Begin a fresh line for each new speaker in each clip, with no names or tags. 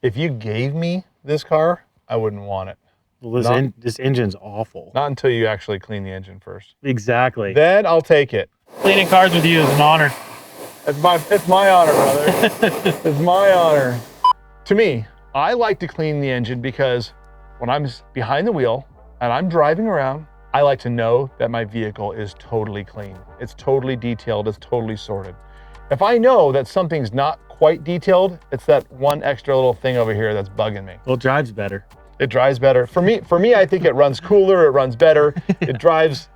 If you gave me this car, I wouldn't want it.
Well, this engine's awful.
Not until you actually clean the engine first.
Exactly.
Then I'll take it.
Cleaning cars with you is an honor.
It's my honor, brother. It's my honor. To me, I like to clean the engine because when I'm behind the wheel and I'm driving around, I like to know that my vehicle is totally clean. It's totally detailed, it's totally sorted. If I know that something's not quite detailed, it's that one extra little thing over here that's bugging me.
Well, it drives better.
It drives better. For me, I think it runs cooler, it runs better, it drives,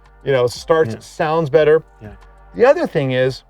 starts, sounds better.
Yeah.
The other thing is,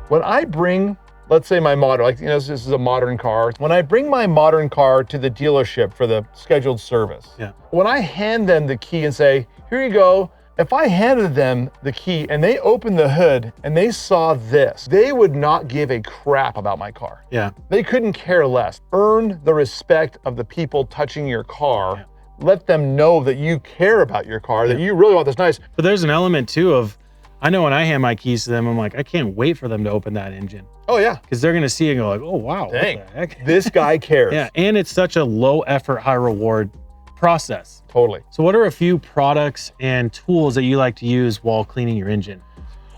when I bring, let's say my modern, this is a modern car. When I bring my modern car to the dealership for the scheduled service, when I hand them the key and say, here you go, if I handed them the key and they opened the hood and they saw this, they would not give a crap about my car.
Yeah.
They couldn't care less. Earn the respect of the people touching your car. Yeah. Let them know that you care about your car, that you really want this nice.
But there's an element too of, I know when I hand my keys to them, I'm like, I can't wait for them to open that engine.
Oh yeah.
Because they're gonna see it and go like, oh wow,
dang,
what the heck?
This guy cares.
Yeah, and it's such a low effort, high reward process.
Totally.
So what are a few products and tools that you like to use while cleaning your engine?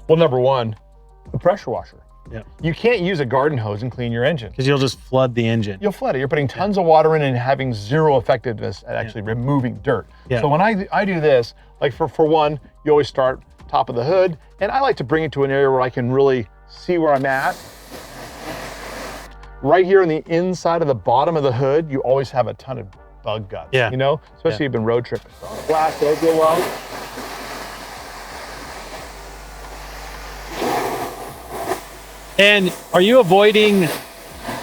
Well, number one, the pressure washer.
Yeah.
You can't use a garden hose and clean your engine.
Because you'll just flood the engine.
You'll flood it. You're putting tons of water in and having zero effectiveness at actually removing dirt. Yeah. So when I do this, like for one, you always start top of the hood, and I like to bring it to an area where I can really see where I'm at. Right here on the inside of the bottom of the hood, you always have a ton of bug guts, especially if you've been road tripping. So blast those real well.
And are you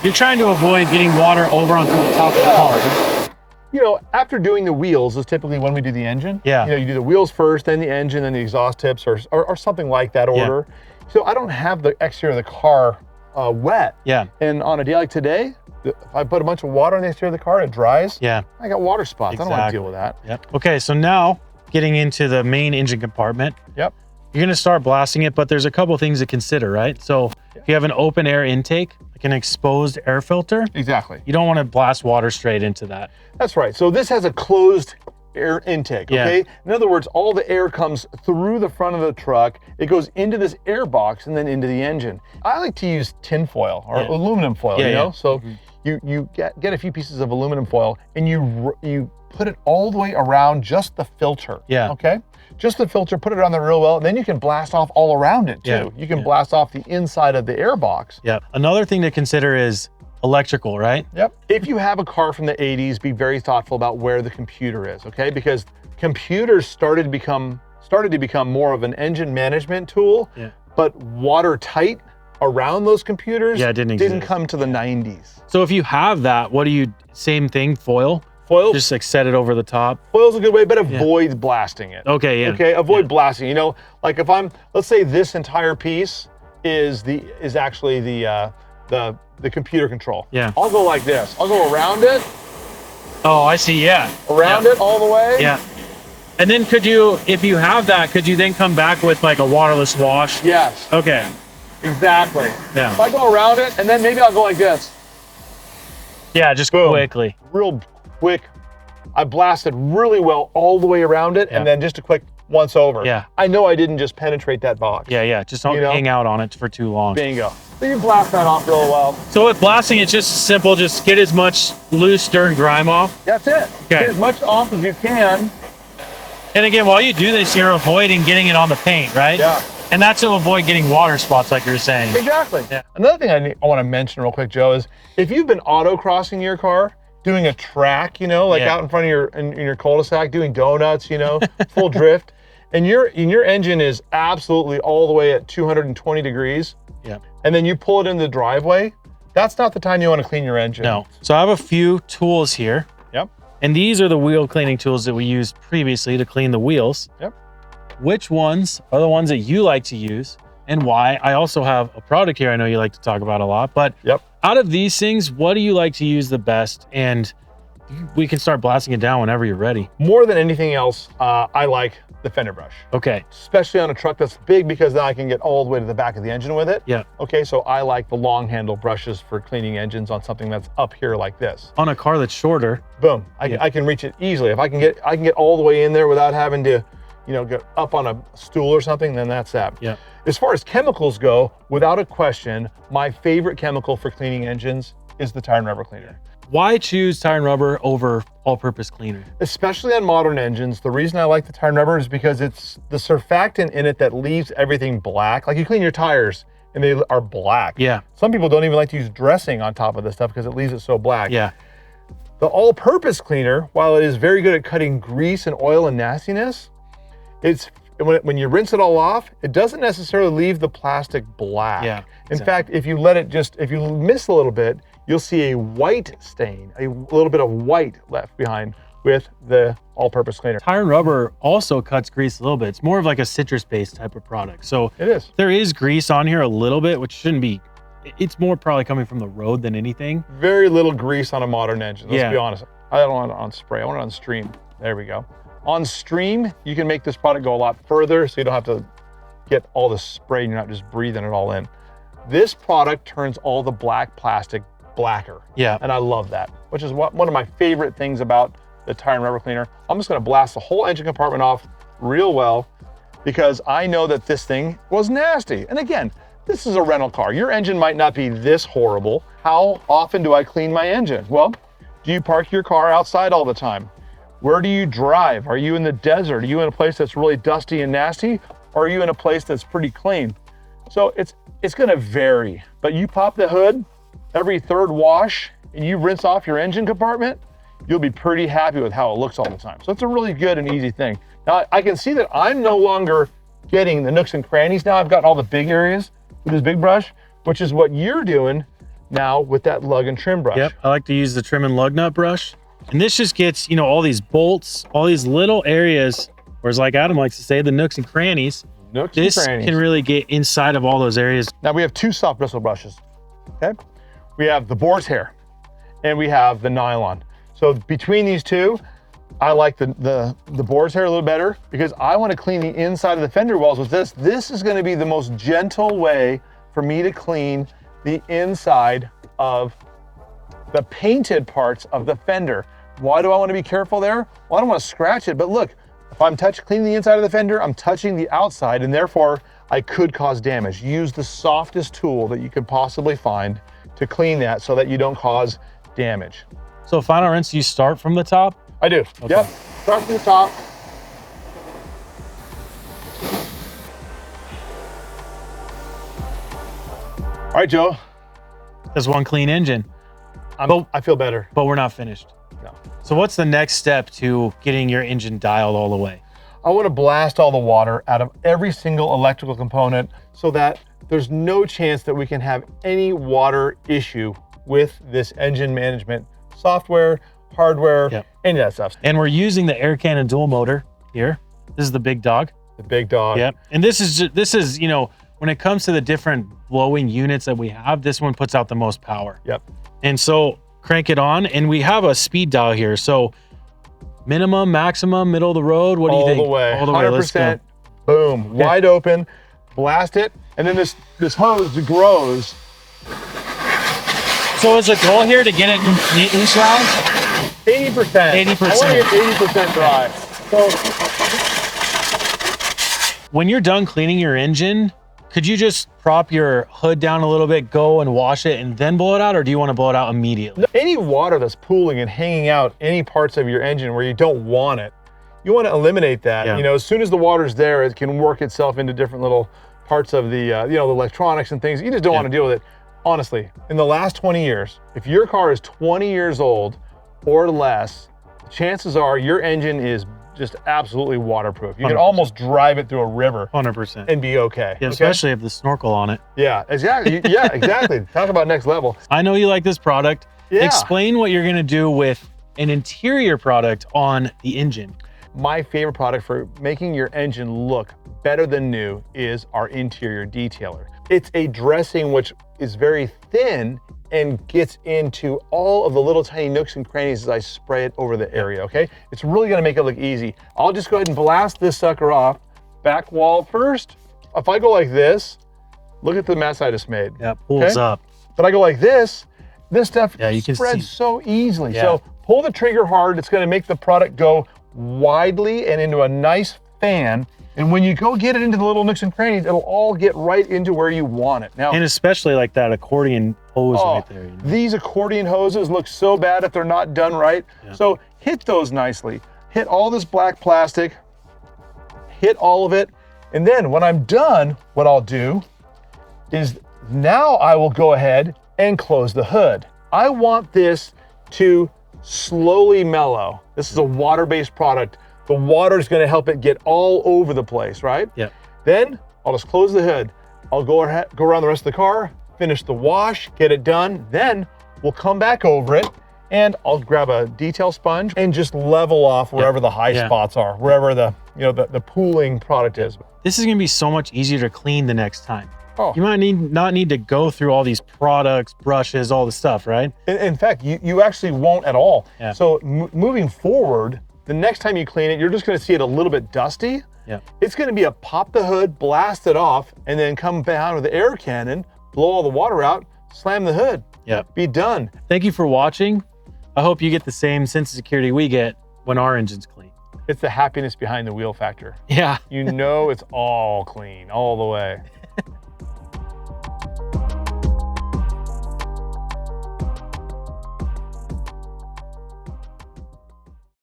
you're trying to avoid getting water over onto the top of the car?
After doing the wheels is typically when we do the engine.
Yeah.
You do the wheels first, then the engine, then the exhaust tips, or something like that order. Yeah. So I don't have the exterior of the car wet.
Yeah.
And on a day like today, if I put a bunch of water on the exterior of the car, it dries.
Yeah.
I got water spots.
Exactly.
I don't want to deal with that.
Yep. Okay, so now getting into the main engine compartment.
Yep.
You're gonna start blasting it, but there's a couple things to consider, right? So if you have an open air intake, like an exposed air filter.
Exactly.
You don't want to blast water straight into that.
That's right. So this has a closed air intake, okay? In other words, all the air comes through the front of the truck, it goes into this air box and then into the engine. I like to use tin foil or aluminum foil, So you get a few pieces of aluminum foil and you put it all the way around just the filter, okay? Just the filter, put it on there real well, and then you can blast off all around it too. You can blast off the inside of the air box.
Yeah, another thing to consider is electrical, right?
Yep. If you have a car from the 80s, be very thoughtful about where the computer is, okay? Because computers started to become more of an engine management tool, but watertight around those computers didn't come to the 90s.
So if you have that, same thing, foil?
Foil?
Just like set it over the top?
Foil's a good way, but avoid blasting it.
Okay, yeah.
Okay, avoid blasting. Like if let's say this entire piece is actually the computer control.
Yeah.
I'll go like this. I'll go around it.
Oh, I see, yeah.
Around it all the way.
Yeah. And then if you have that, could you then come back with like a waterless wash?
Yes.
Okay.
Exactly.
Yeah.
If I go around it, and then maybe I'll go like this.
Yeah, just
boom.
Quickly.
Real quick. I blasted really well all the way around it, and then just a quick once over.
Yeah.
I know I didn't just penetrate that box.
Yeah. Just don't hang out on it for too long.
Bingo. So you blast that off real well.
So with blasting, it's just simple. Just get as much loose dirt and grime off.
That's it.
Okay.
Get as much off as you can.
And again, while you do this, you're avoiding getting it on the paint, right?
Yeah.
And that's to avoid getting water spots, like you're saying.
Exactly.
Yeah.
Another thing I want to mention real quick, Joe, is if you've been autocrossing your car, doing a track, out in front of in your cul-de-sac, doing donuts, full drift, and your engine is absolutely all the way at 220 degrees.
Yeah.
And then you pull it in the driveway, that's not the time you want to clean your engine.
No. So I have a few tools here.
Yep.
And these are the wheel cleaning tools that we used previously to clean the wheels.
Yep.
Which ones are the ones that you like to use and why? I also have a product here I know you like to talk about a lot, but out of these things, what do you like to use the best? And we can start blasting it down whenever you're ready.
More than anything else, I like the fender brush.
Okay.
Especially on a truck that's big, because then I can get all the way to the back of the engine with it.
Yeah.
Okay, so I like the long handle brushes for cleaning engines on something that's up here like this.
On a car that's shorter.
Boom, I can reach it easily. If I can get all the way in there without having to, you know, get up on a stool or something, then that's that.
Yeah.
As far as chemicals go, without a question, my favorite chemical for cleaning engines is the tire and rubber cleaner.
Why choose tire and rubber over all-purpose cleaner?
Especially on modern engines, the reason I like the tire and rubber is because it's the surfactant in it that leaves everything black. Like you clean your tires and they are black.
Yeah.
Some people don't even like to use dressing on top of this stuff because it leaves it so black.
Yeah.
The all-purpose cleaner, while it is very good at cutting grease and oil and nastiness, when you rinse it all off, it doesn't necessarily leave the plastic black.
Yeah,
In fact, if you miss a little bit, you'll see a white stain, a little bit of white left behind with the all-purpose cleaner.
Tire and rubber also cuts grease a little bit. It's more of like a citrus-based type of product. So
It is.
there is grease on here a little bit, which shouldn't be. It's more probably coming from the road than anything.
Very little grease on a modern engine, let's be
Yeah.
honest. I don't want it on spray, I want it on stream. There we go. On stream, you can make this product go a lot further so you don't have to get all the spray and you're not just breathing it all in. This product turns all the black plastic blacker.
Yeah.
And I love that, which is one of my favorite things about the tire and rubber cleaner. I'm just gonna blast the whole engine compartment off real well because I know that this thing was nasty. And again, this is a rental car. Your engine might not be this horrible. How often do I clean my engine? Well, do you park your car outside all the time? Where do you drive? Are you in the desert? Are you in a place that's really dusty and nasty? Or are you in a place that's pretty clean? So it's gonna vary, but you pop the hood every third wash and you rinse off your engine compartment, you'll be pretty happy with how it looks all the time. So it's a really good and easy thing. Now I can see that I'm no longer getting the nooks and crannies. Now I've got all the big areas with this big brush, which is what you're doing now with that lug and trim brush.
Yep, I like to use the trim and lug nut brush. And this just gets, you know, all these bolts, all these little areas, whereas like Adam likes to say, the nooks and crannies.
Nooks
This
and crannies.
can really get inside of all those areas.
Now we have two soft bristle brushes, okay? We have the boar's hair and we have the nylon. So between these two, I like the boar's hair a little better because I want to clean the inside of the fender wells with this. This is going to be the most gentle way for me to clean the inside of the painted parts of the fender. Why do I want to be careful there? Well, I don't want to scratch it, but look, if I'm cleaning the inside of the fender, I'm touching the outside, and therefore I could cause damage. Use the softest tool that you could possibly find to clean that so that you don't cause damage.
So final rinse, you start from the top?
I do.
Okay.
Yep. Start from the top. All right, Joe.
That's one clean engine,
I feel better.
but we're not finished.
No.
So what's the next step to getting your engine dialed all the way?
I want to blast all the water out of every single electrical component so that there's no chance that we can have any water issue with this engine management software, hardware,
Yep.
any of that stuff.
And we're using the air cannon dual motor here. This is the big dog.
The big dog.
Yep. And this is, you know, when it comes to the different blowing units that we have, this one puts out the most power.
Yep.
And so crank it on, and we have a speed dial here. So minimum, maximum, middle of the road. What do you think?
All the way.
All the way. Let's go.
100%. Boom. Wide open. Blast it. And then this hose grows.
So is the goal here to get it completely dry?
80%.
80%.
I want to get 80% dry. So
When you're done cleaning your engine, could you just prop your hood down a little bit, go and wash it, and then blow it out, or do you want to blow it out immediately?
any water that's pooling and hanging out any parts of your engine where you don't want it, you want to eliminate that.
Yeah.
You know, as soon as the water's there, it can work itself into different little parts of the, the electronics and things. You just don't want to deal with it. Honestly, in the last 20 years, if your car is 20 years old or less, chances are your engine is just absolutely waterproof. You can
100%.
almost drive it through a river
100%.
and be okay.
Yeah,
Okay?
especially if the snorkel on it.
Yeah, exactly. Yeah, exactly. Talk about next level.
I know you like this product.
Yeah.
Explain what you're gonna do with an interior product on the engine.
My favorite product for making your engine look better than new is our interior detailer. It's a dressing which is very thin and gets into all of the little tiny nooks and crannies as I spray it over the area, okay? It's really gonna make it look easy. I'll just go ahead and blast this sucker off. Back wall first. If I go like this, look at the mess I just made.
Yeah, pulls up.
But I go like this stuff
you can
spreads
see.
so easily.
Yeah.
So pull the trigger hard, it's gonna make the product go widely and into a nice fan. And when you go get it into the little nooks and crannies, it'll all get right into where you want it. Now,
And especially like that accordion hose right there. You know?
These accordion hoses look so bad if they're not done right.
Yeah.
So hit those nicely. Hit all this black plastic, hit all of it. And then when I'm done, what I'll do is now I will go ahead and close the hood. I want this to slowly mellow. This is a water-based product. The water is going to help it get all over the place, right?
Yeah.
Then I'll just close the hood. I'll go around the rest of the car, finish the wash, get it done. Then we'll come back over it and I'll grab a detail sponge and just level off wherever the high spots are, wherever the the pooling product is.
This is gonna be so much easier to clean the next time.
Oh.
You might not need to go through all these products, brushes, all the stuff, right?
In fact, you actually won't at all.
Yeah.
So moving forward, the next time you clean it, you're just gonna see it a little bit dusty.
Yeah.
It's gonna be a pop the hood, blast it off, and then come down with the air cannon, blow all the water out, slam the hood.
Yeah.
Be done.
Thank you for watching. I hope you get the same sense of security we get when our engine's clean.
It's the happiness behind the wheel factor.
Yeah.
You know it's all clean all the way.